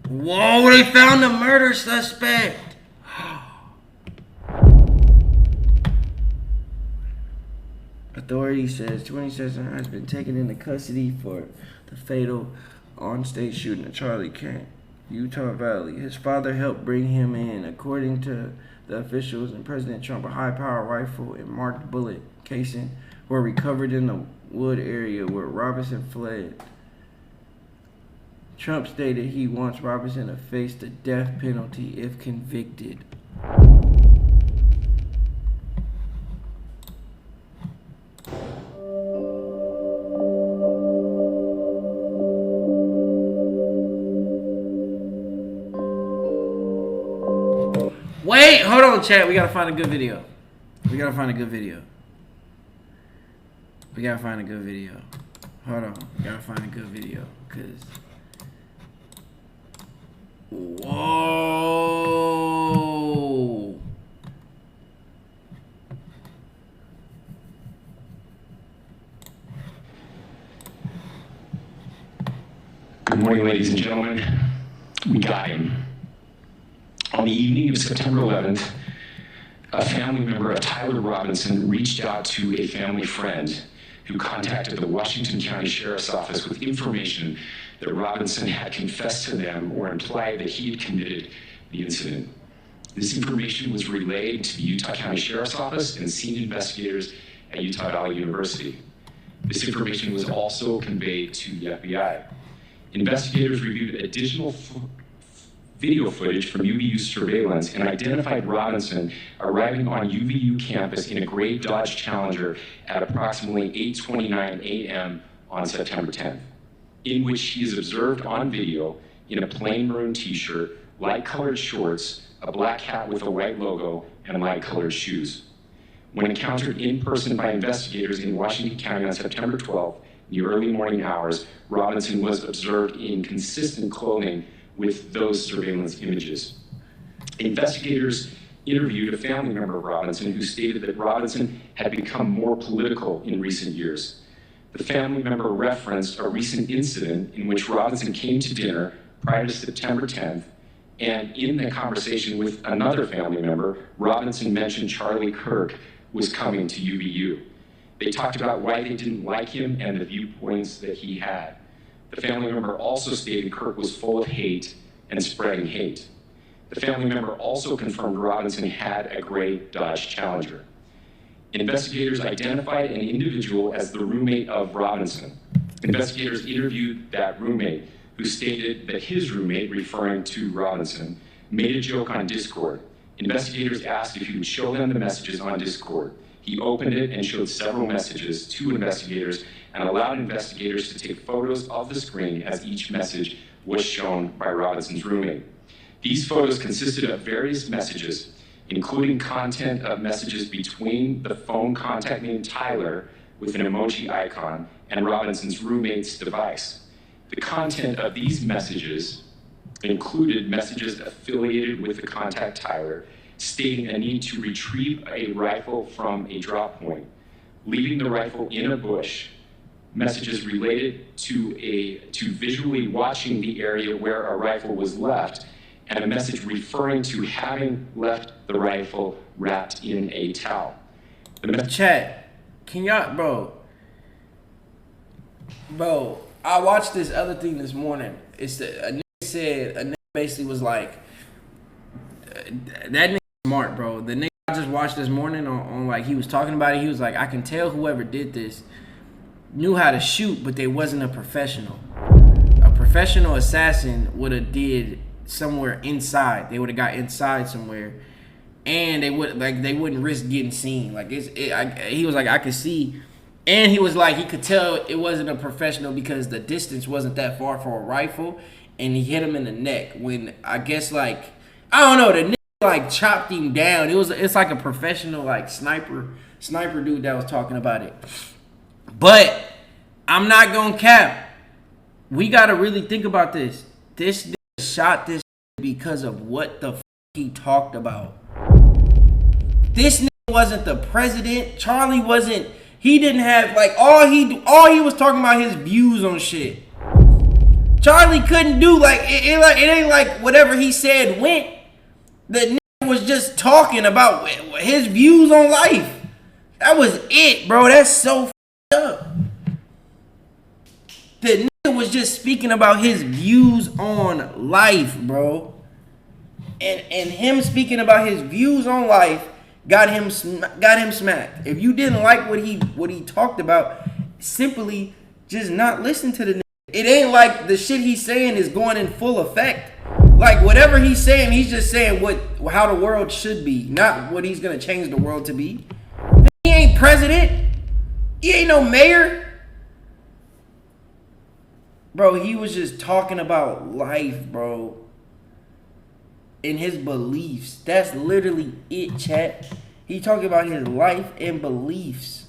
Whoa, they found the murder suspect. Authority says 27 has been taken into custody for the fatal on-state shooting at Charlie Camp, Utah Valley. His father helped bring him in. According to the officials and President Trump, a high-power rifle and marked bullet casing were recovered in the wood area where Robinson fled. Trump stated he wants Robinson to face the death penalty if convicted. Wait, hold on, chat. We gotta find a good video. We gotta find a good video. We gotta find a good video. Hold on. We gotta find a good video. Cause whoa. Good morning, ladies and gentlemen. We got him. On the evening of September 11th, a family member of Tyler Robinson reached out to a family friend who contacted the Washington County Sheriff's Office with information that Robinson had confessed to them or implied that he had committed the incident. This information was relayed to the Utah County Sheriff's Office and senior investigators at Utah Valley University. This information was also conveyed to the FBI. Investigators reviewed additional video footage from UVU surveillance and identified Robinson arriving on UVU campus in a gray Dodge Challenger at approximately 8:29 a.m. on September 10th, in which he is observed on video in a plain maroon t-shirt, light-colored shorts, a black hat with a white logo, and light-colored shoes. When encountered in person by investigators in Washington County on September 12th, in the early morning hours, Robinson was observed in consistent clothing with those surveillance images. Investigators interviewed a family member of Robinson who stated that Robinson had become more political in recent years. The family member referenced a recent incident in which Robinson came to dinner prior to September 10th, and in the conversation with another family member, Robinson mentioned Charlie Kirk was coming to UVU. They talked about why they didn't like him and the viewpoints that he had. The family member also stated Kirk was full of hate and spreading hate. The family member also confirmed Robinson had a gray Dodge Challenger. Investigators identified an individual as the roommate of Robinson. Investigators interviewed that roommate, who stated that his roommate, referring to Robinson, made a joke on Discord. Investigators asked if he would show them the messages on Discord. He opened it and showed several messages to investigators and allowed investigators to take photos of the screen as each message was shown by Robinson's roommate. These photos consisted of various messages, including content of messages between the phone contact named Tyler with an emoji icon and Robinson's roommate's device. The content of these messages included messages affiliated with the contact Tyler, stating a need to retrieve a rifle from a drop point, leaving the rifle in a bush, messages related to visually watching the area where a rifle was left, and a message referring to having left the rifle wrapped in a towel. Chat, can y'all, bro, I watched this other thing this morning. It's a nigga said, a nigga basically was like, that nigga smart, bro. The nigga I just watched this morning on like, he was talking about it. He was like, I can tell whoever did this knew how to shoot, but they wasn't a professional. A professional assassin would have did somewhere inside. They would have got inside somewhere, and they wouldn't risk getting seen. Like he was like, I could see, and he was like, he could tell it wasn't a professional because the distance wasn't that far for a rifle, and he hit him in the neck when I guess like I don't know, the nigga like chopped him down. It's like a professional like sniper dude that was talking about it. But I'm not gonna cap. We gotta really think about this. This nigga shot this because of what the he talked about. This nigga wasn't the president. Charlie wasn't. He didn't have like all he was talking about his views on shit. Charlie couldn't do like it ain't like whatever he said went. The nigga was just talking about his views on life. That was it, bro. That's so up. The nigga was just speaking about his views on life, bro. And him speaking about his views on life got him smacked. If you didn't like what he talked about, simply just not listen to the nigga. It ain't like the shit he's saying is going in full effect. Like whatever he's saying, he's just saying how the world should be, not what he's gonna change the world to be. He ain't president. He ain't no mayor. Bro, he was just talking about life, bro. And his beliefs. That's literally it, chat. He talking about his life and beliefs.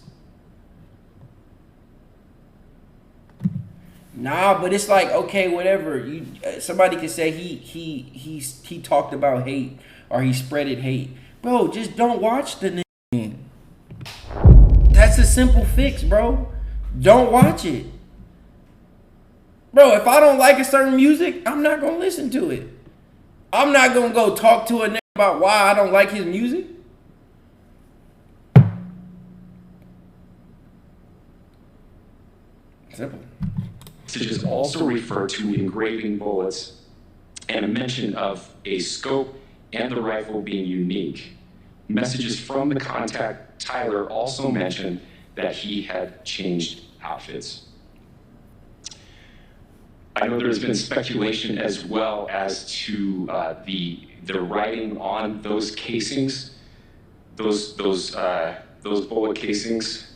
Nah, but it's like, okay, whatever. Somebody could say he talked about hate or he spreaded hate. Bro, just don't watch the nigga. That's a simple fix, bro. Don't watch it. Bro, if I don't like a certain music, I'm not gonna listen to it. I'm not gonna go talk to a nigga about why I don't like his music. Simple. Messages also refer to engraving bullets and a mention of a scope and the rifle being unique. Messages from the contact, Tyler, also mentioned that he had changed outfits. I know there's been speculation as well as to the writing on those casings, those bullet casings,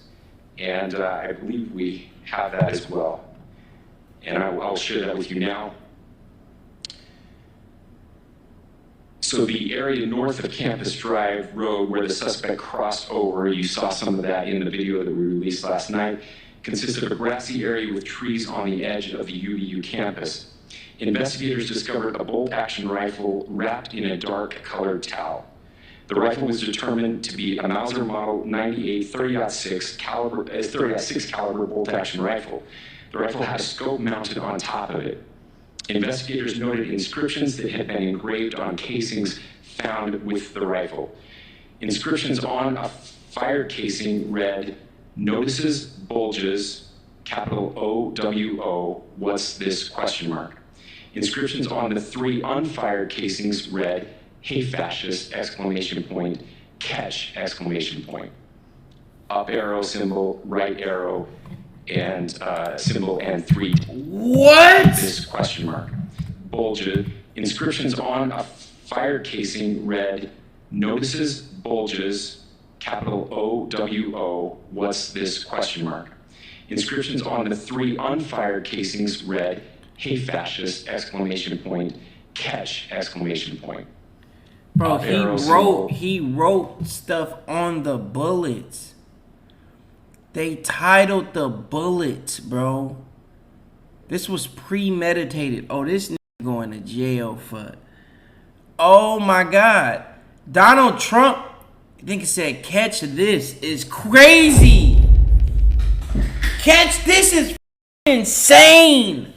and I believe we have that as well. And I'll share that with you now. So the area north of Campus Drive Road where the suspect crossed over, you saw some of that in the video that we released last night, consists of a grassy area with trees on the edge of the UVU campus. Investigators discovered a bolt-action rifle wrapped in a dark-colored towel. The rifle was determined to be a Mauser Model 98 30-06 caliber bolt-action rifle. The rifle had a scope mounted on top of it. Investigators noted inscriptions that had been engraved on casings found with the rifle. Inscriptions on a fired casing read, "Notices, bulges, capital O-W-O, what's this, question mark." Inscriptions on the 3 unfired casings read, "Hey fascist, exclamation point, catch, exclamation point." Up arrow symbol, right arrow, and symbol, and 3. What? This, question mark. Bulges. Inscriptions on a fired casing read, "Notices, bulges, capital O-W-O, what's this, question mark." Inscriptions on the 3 unfired casings read, "Hey fascist, exclamation point, catch, exclamation point." Bro, he wrote stuff on the bullets. They titled the bullets, bro. This was premeditated. Oh, this nigga going to jail for... Oh my God. Donald Trump, I think it said, "Catch this," is crazy. Catch this is insane.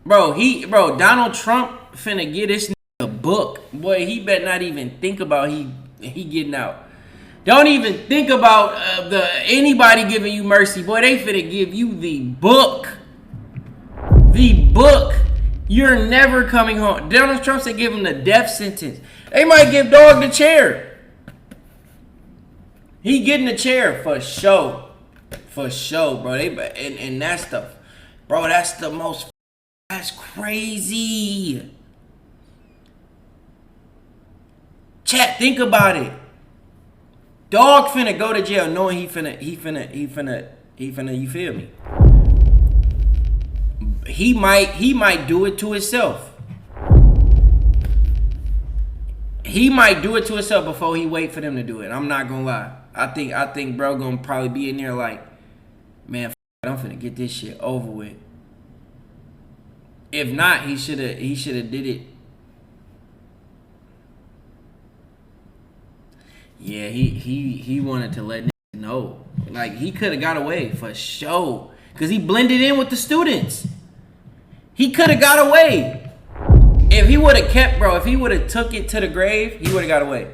Bro, Donald Trump finna get this nigga a book. Boy, he better not even think about he getting out. Don't even think about anybody giving you mercy. Boy, they finna give you the book. The book. You're never coming home. Donald Trump said give him the death sentence. They might give Dog the chair. He getting the chair for sure. For sure, bro. And that's that's the most... That's crazy. Chat, think about it. Dog finna go to jail knowing he finna, you feel me? He might do it to himself. He might do it to himself before he wait for them to do it. I'm not gonna lie. I think bro gonna probably be in there like, man, I'm finna get this shit over with. If not, he shoulda did it. Yeah, he wanted to let niggas know. Like, he could have got away for sure. because he blended in with the students. He could have got away. If he would have kept, bro, if he would have took it to the grave, he would have got away.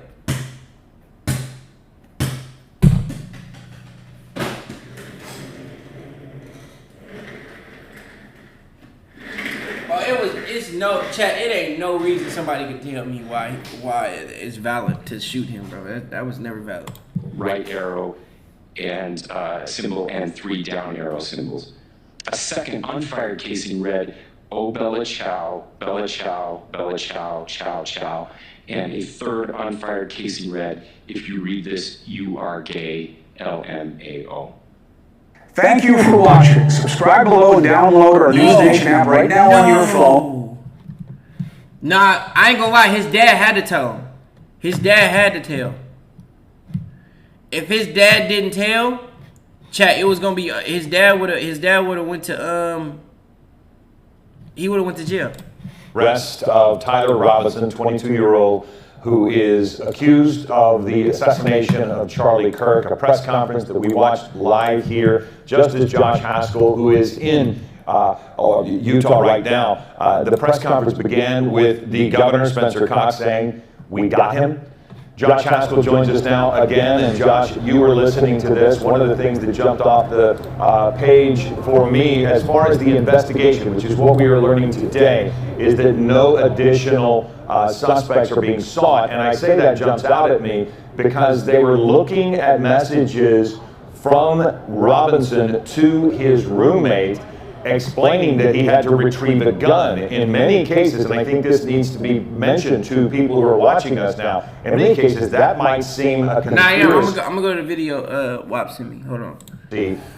It ain't no reason somebody could tell me why it's valid to shoot him, bro. That was never valid. Right arrow and symbol and 3 down arrow symbols. A second unfired casing read, "Oh Bella Chow, Bella Chow, Bella Chow, Chow Chow." And a third unfired casing read, "If you read this, you are gay, LMAO." Thank you for watching. Subscribe below and download our News Nation app right now on your phone. Nah, I ain't gonna lie. His dad had to tell him. His dad had to tell. If his dad didn't tell, chat, it was gonna be his dad would have went to he would have went to jail. Arrest of Tyler Robinson, 22-year-old, who is accused of the assassination of Charlie Kirk, a press conference that we watched live here, just as Josh Haskell, who is in Utah right now. The press conference began with the governor, Spencer Cox, saying, "We got him." Josh Haskell joins us now again, and Josh, you were listening to this. One of the things that jumped off the page for me, as far as the investigation, which is what we are learning today, is that no additional suspects are being sought. And I say that jumps out at me because they were looking at messages from Robinson to his roommate, explaining that he had to retrieve a gun. In many cases, and I think this needs to be mentioned to people who are watching us now, in many cases that might seem a conspiracy. I'm gonna go to the video WAP sent me. Hold on.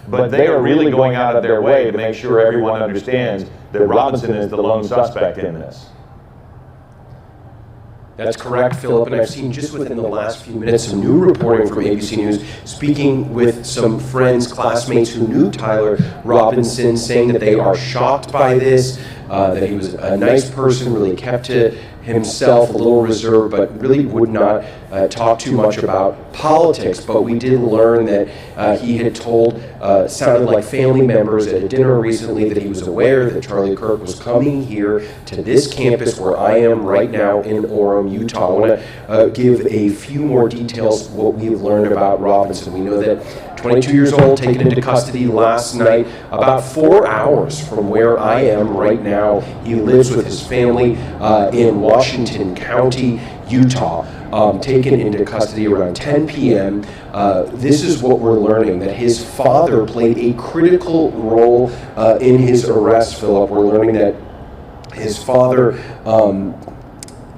But they are really going out of their way to make sure everyone understands that Robinson is the lone suspect in this. That's correct, Philip, and I've seen just within the last few minutes some new reporting from ABC News, speaking with some friends, classmates who knew Tyler Robinson, saying that they are shocked by this, that he was a nice person, really kept to himself, a little reserved, but really would not talk too much about politics. But we did learn that he had told, sounded like family members at a dinner recently, that he was aware that Charlie Kirk was coming here to this campus where I am right now in Orem, Utah. I want to give a few more details of what we've learned about Robinson. We know that 22 years old, taken into custody last night, about 4 hours from where I am right now. He lives with his family in Washington County, Utah. Taken into custody around 10 p.m. This is what we're learning, that his father played a critical role in his arrest, Philip. We're learning that his father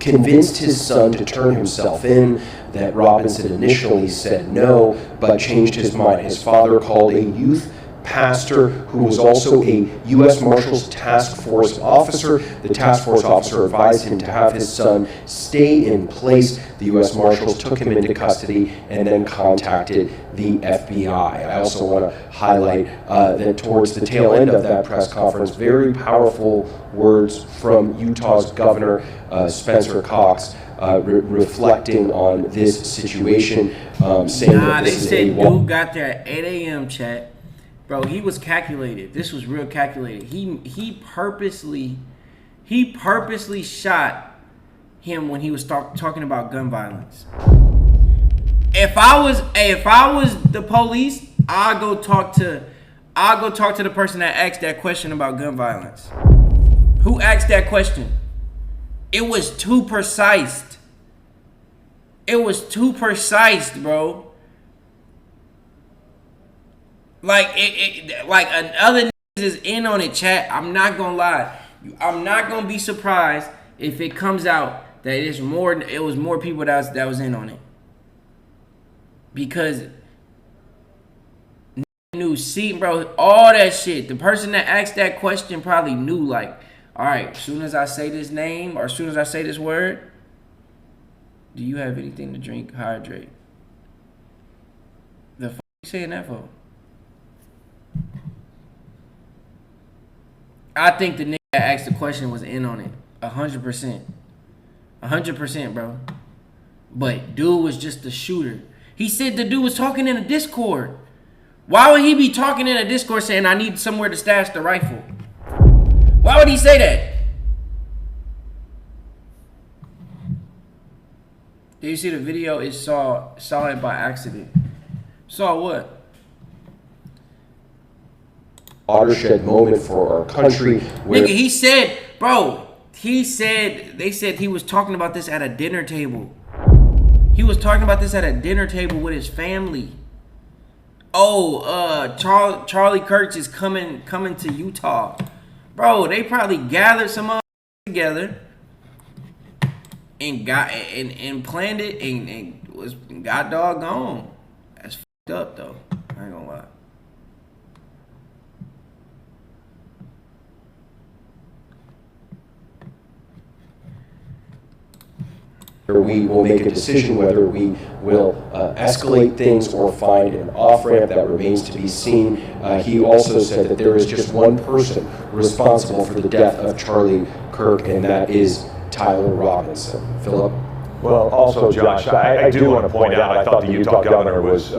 convinced his son to turn himself in, that Robinson initially said no, but changed his mind. His father called a youth pastor who was also a U.S. Marshals Task Force officer. The task force officer advised him to have his son stay in place. The U.S. Marshals took him into custody and then contacted the FBI. I also want to highlight that towards the tail end of that press conference, very powerful words from Utah's governor, Spencer Cox, reflecting on this situation, saying that this is they said dude got there at 8 a.m. chat. Bro, he was calculated. This was real calculated. He purposely shot him when he was talking about gun violence. If I was the police, I'll go talk to the person that asked that question about gun violence. Who asked that question? It was too precise. It was too precise, bro. Like like other niggas is in on it, chat. I'm not gonna lie. I'm not gonna be surprised if it comes out that it was more people that was in on it. Because knew, see, bro, all that shit. The person that asked that question probably knew, like, all right, as soon as I say this name or as soon as I say this word, do you have anything to drink? Hydrate. The fuck you saying that for? I think the nigga that asked the question was in on it. 100%. 100%, bro. But dude was just the shooter. He said the dude was talking in a Discord. Why would he be talking in a Discord saying, I need somewhere to stash the rifle? Why would he say that? Did you see the video? It saw it by accident. Saw what? Watershed moment for our country. Where Nigga, he said, bro, they said he was talking about this at a dinner table. He was talking about this at a dinner table with his family. Oh, Charlie Kirk is coming to Utah. Bro, they probably gathered some together and planned it and got doggone. That's fucked up though. I ain't gonna lie. we will make a decision whether we will escalate things or find an off-ramp. That remains to be seen. He also said that there is just one person responsible for the death of Charlie Kirk, and that is Tyler Robinson. Philip? Well, also, Josh, I do want to point out, I thought the Utah governor was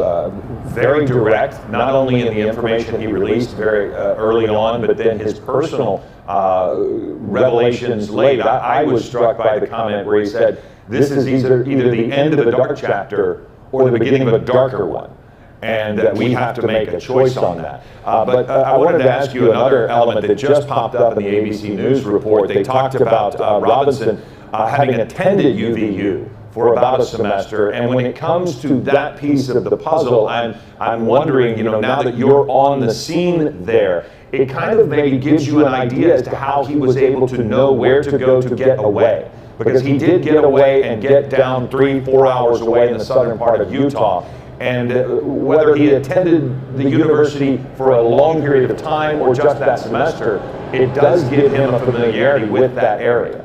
very direct, not only in the information he released very early on, but then his personal revelations late. I was struck by the comment where he said, this is either the end of a dark chapter or the beginning of a darker one, and that we have to make a choice on that. But I wanted to ask you another element that just popped up in the ABC News report. They talked about Robinson having attended UVU for about a semester, and when it comes to that piece of the puzzle, I'm wondering, now that you're on the scene there, it kind of maybe gives you an idea as to how he was able to know where to go to get away. Because he did get away and get down 3-4 hours away in the southern part of Utah. And whether he attended the university for a long period of time or just that semester, it does give him a familiarity with that area.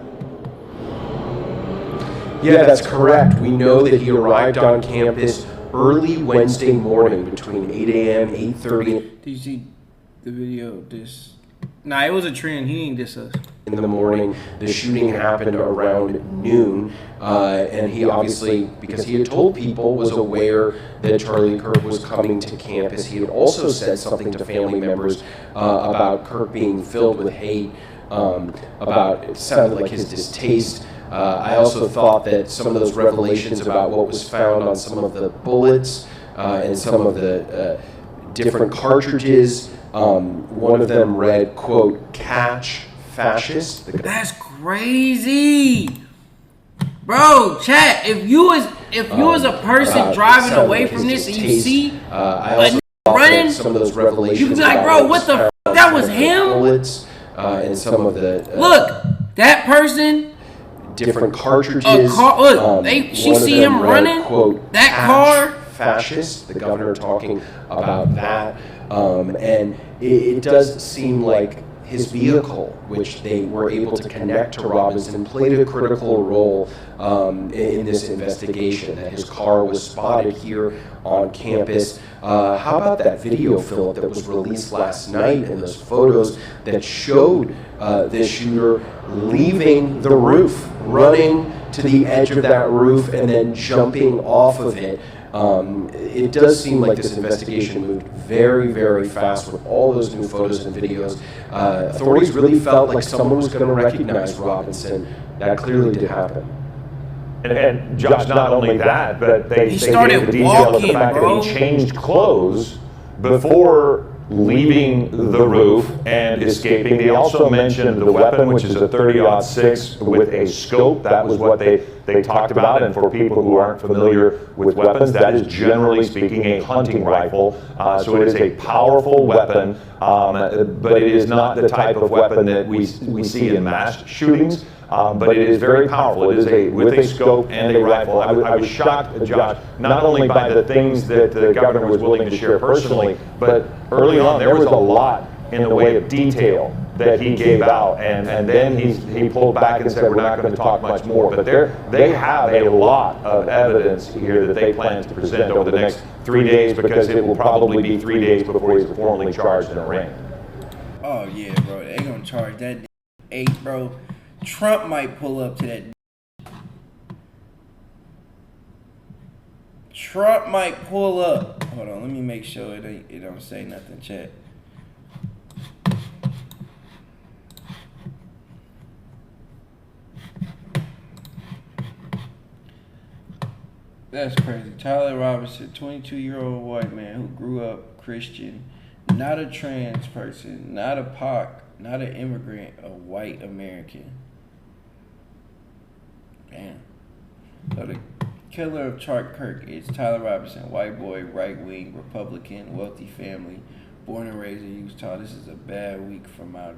Yeah, that's correct. We know that he arrived on campus early Wednesday morning between 8 a.m., 8:30. Did you see the video of this? Nah, it was a trend. He ain't diss us. In the morning. The shooting happened around noon, and he obviously, because he had told people, was aware that Charlie Kirk was coming to campus. He had also said something to family members about Kirk being filled with hate, it sounded like his distaste. I also thought that some of those revelations about what was found on some of the bullets and some of the different cartridges, one of them read, quote, "catch fascist." That's crazy, bro. Chat. If you was a person driving away from this and you see I also running, some of those revelations, you be like, bro, what the? That was him. Bullets and some of the look, that person. Different cartridges. Look, she see him read, running. Quote, that car. Fascist. The governor talking about that, and it does seem like his vehicle, which they were able to connect to Robinson, played a critical role in this investigation, that his car was spotted here on campus. How about that video, Philip, that was released last night, and those photos that showed this shooter leaving the roof, running to the edge of that roof, and then jumping off of it? It does seem like this investigation moved very, very fast with all those new photos and videos. Authorities really felt like someone was going to recognize Robinson. That clearly did happen. And Josh, not only that, but they started gave the detail of the fact bro. that he changed clothes before leaving the roof and escaping. They also mentioned the weapon, which is a 30-06 with a scope. That was what they talked about. And for people who aren't familiar with weapons, that is generally speaking a hunting rifle. So it is a powerful weapon, but it is not the type of weapon that we see in mass shootings. But it is very powerful. It is with a scope and a rifle. I was shocked, Josh, not only by the things that the governor was willing to share personally, but early on there was a lot in the way of detail that he gave out, and then he pulled back and said, we're not going to talk much more. But they have a lot of evidence here that they plan to present over the next 3 days, because it will probably be 3 days before he's formally charged and arraigned. Oh yeah, bro, they gonna charge that 8, bro. Trump might pull up to that. Trump might pull up. Hold on, let me make sure it don't say nothing, chat. That's crazy. Tyler Robinson, 22-year-old white man who grew up Christian, not a trans person, not a POC, not an immigrant, a white American. Damn. So the killer of Kirk is Tyler Robinson, white boy, right-wing, Republican, wealthy family, born and raised in Utah. This is a bad week for MAGA.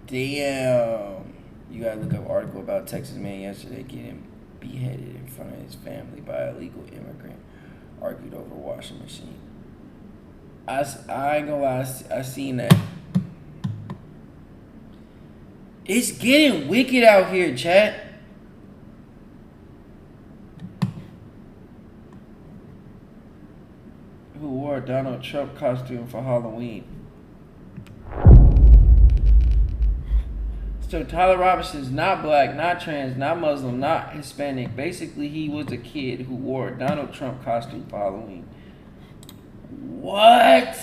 Damn. You gotta look up article about Texas man yesterday getting beheaded in front of his family by a illegal immigrant. Argued over washing machine. I ain't gonna lie, I seen that. It's getting wicked out here, chat. Who wore a Donald Trump costume for Halloween? So Tyler Robinson's not black, not trans, not Muslim, not Hispanic. Basically, he was a kid who wore a Donald Trump costume for Halloween. What?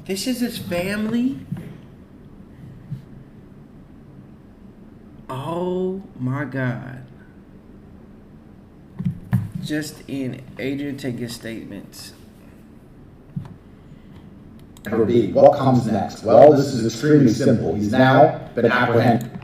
This is his family? Oh my God. Just in, Adrian, take his statements. What comes next? Well, this is extremely simple. He's now been apprehended.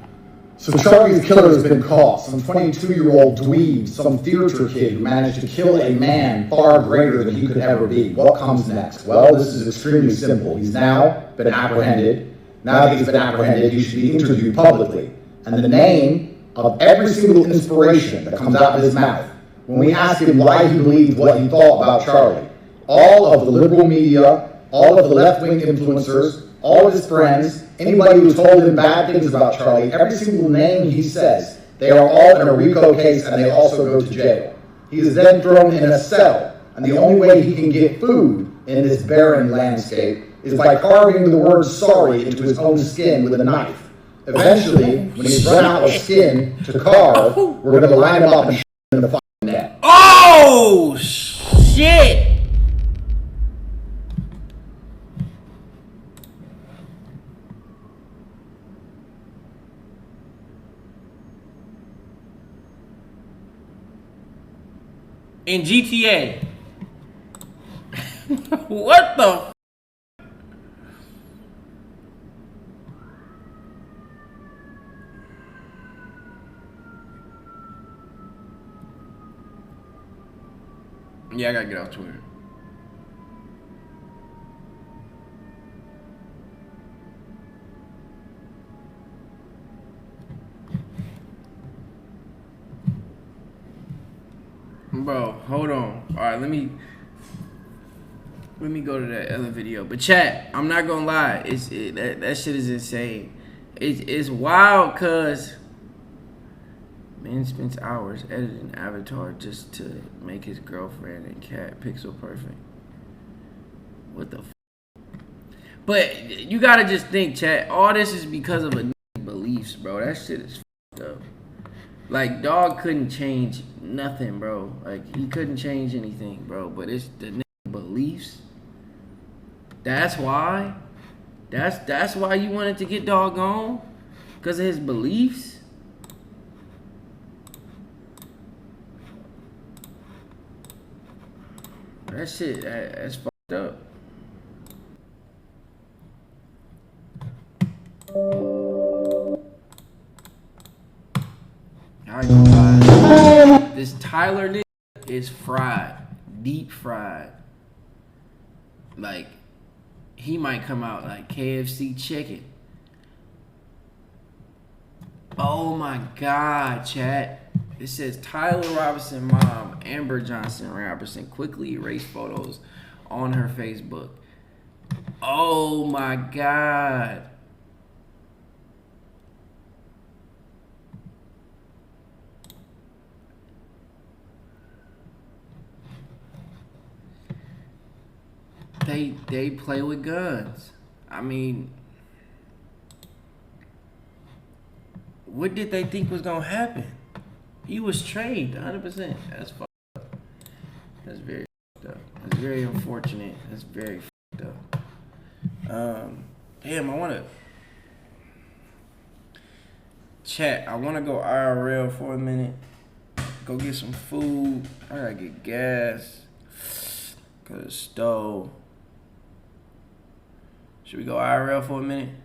So Charlie the killer has been caught. Some 22-year-old dweeb, some theater kid who managed to kill a man far greater than he could ever be. What comes next? Well, this is extremely simple. He's now been apprehended. Now that he's been apprehended, he should be interviewed publicly. And the name of every single inspiration that comes out of his mouth, when we ask him why he believed what he thought about Charlie, all of the liberal media, all of the left-wing influencers, all of his friends, anybody who told him bad things about Charlie, every single name he says, they are all in a RICO case and they also go to jail. He is then thrown in a cell, and the only way he can get food in this barren landscape is by carving the word sorry into his own skin with a knife. Eventually, when he's run out of skin to carve, we're going to line him up and in the fucking net. Oh, shit! In GTA. What the? Yeah, I gotta get off Twitter. Bro, hold on. All right, let me go to that other video. But chat, I'm not gonna lie, that shit is insane. It's wild, cause man spends hours editing Avatar just to make his girlfriend and cat pixel perfect. What the? But you gotta just think, chat. All this is because of a beliefs, bro. That shit is fucked up. Like, dog couldn't change nothing, bro. Like, he couldn't change anything, bro. But it's the nigga beliefs. That's why. That's why you wanted to get dog on? Because of his beliefs? That shit, that's fucked up. I ain't gonna lie. This Tyler nigga is fried. Deep fried. Like, he might come out like KFC chicken. Oh my God, chat. It says Tyler Robinson mom, Amber Johnson Robertson, quickly erased photos on her Facebook. Oh my God. They play with guns. I mean, what did they think was gonna happen? He was trained 100%. That's fucked up. That's very fucked up. That's very unfortunate. That's very fucked up. Damn, I wanna chat. I wanna go IRL for a minute. Go get some food. I gotta get gas. Go to the stove. Should we go IRL for a minute?